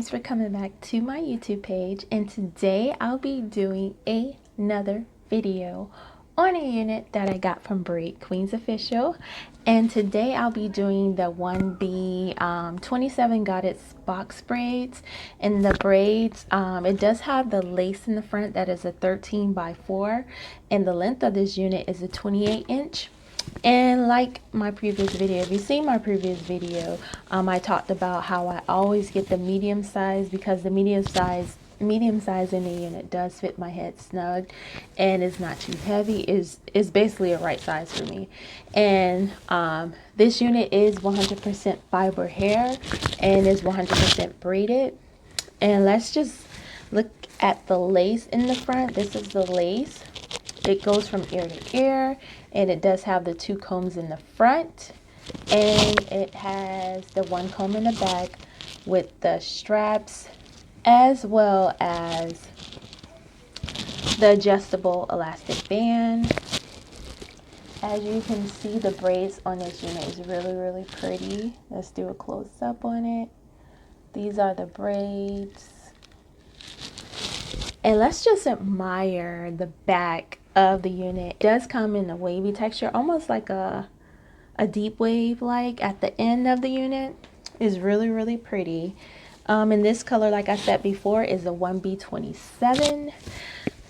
thanks for coming back to my YouTube page, and today I'll be doing another video on a unit that I got from Braidsqueenofficial. And today I'll be doing the 1B 27 Goddess box braids. And the braids, it does have the lace in the front that is a 13 by 4, and the length of this unit is a 28 inch. And like my previous video, if you've seen my previous video, I talked about how I always get the medium size, because the medium size in the unit does fit my head snug and it's not too heavy. Is basically a right size for me. And this unit is 100% fiber hair and is 100% braided. And let's just look at the lace in the front. This is the lace. It goes from ear to ear, and it does have the 2 combs in the front, and it has the 1 comb in the back with the straps, as well as the adjustable elastic band. As you can see, the braids on this unit is really pretty. Let's do a close-up on it. These are the braids. And let's just admire the back of the unit. It does come in a wavy texture, almost like a deep wave like at the end of the unit. Is really pretty. And this color, like I said before, is a 1B27.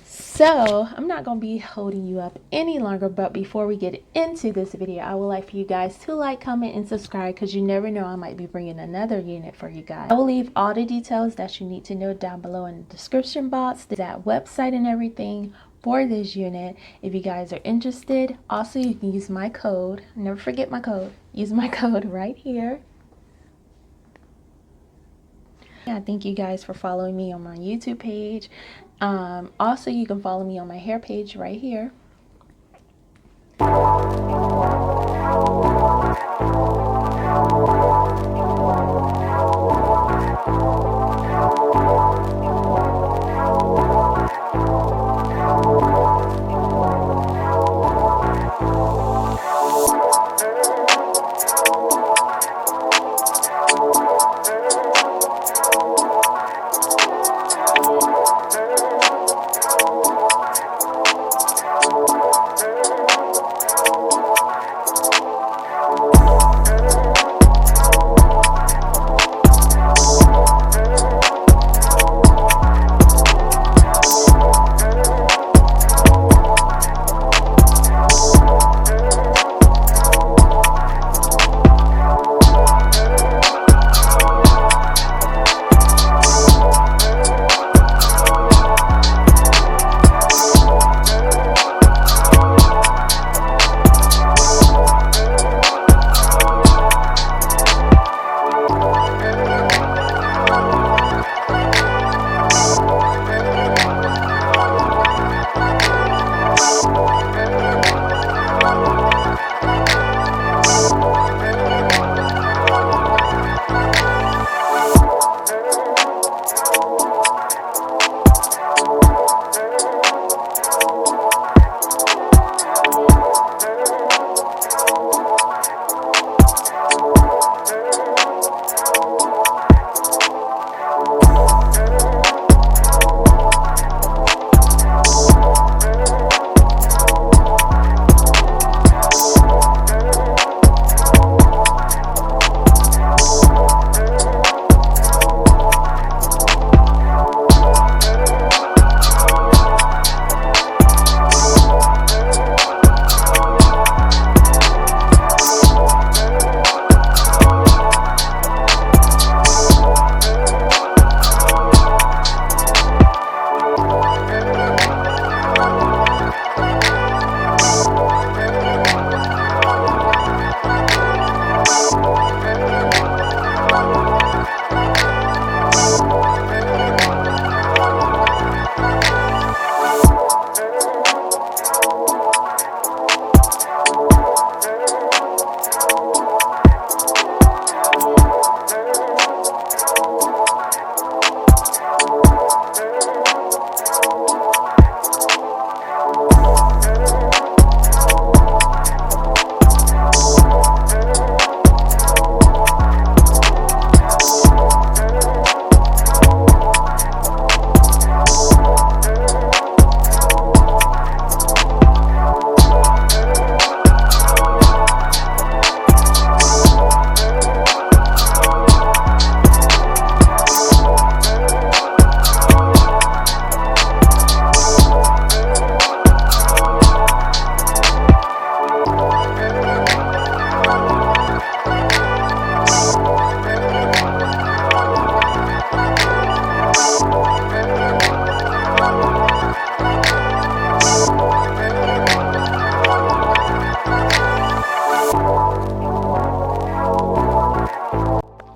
So I'm not going to be holding you up any longer, but before we get into this video, I would like for you guys to like, comment, and subscribe, because you never know, I might be bringing another unit for you guys. I will leave all the details that you need to know down below in the description box, that website and everything for this unit if you guys are interested. Also, you can use my code. Never forget my code. Use my code right here. Yeah, thank you guys for following me on my YouTube page. Also, you can follow me on my hair page right here.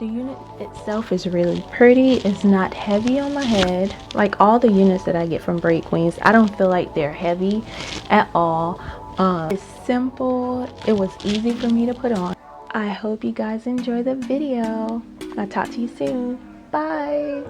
The unit itself is really pretty. It's not heavy on my head. Like all the units that I get from Braid Queens, I don't feel like they're heavy at all. It's simple. It was easy for me to put on. I hope you guys enjoy the video. I'll talk to you soon. Bye.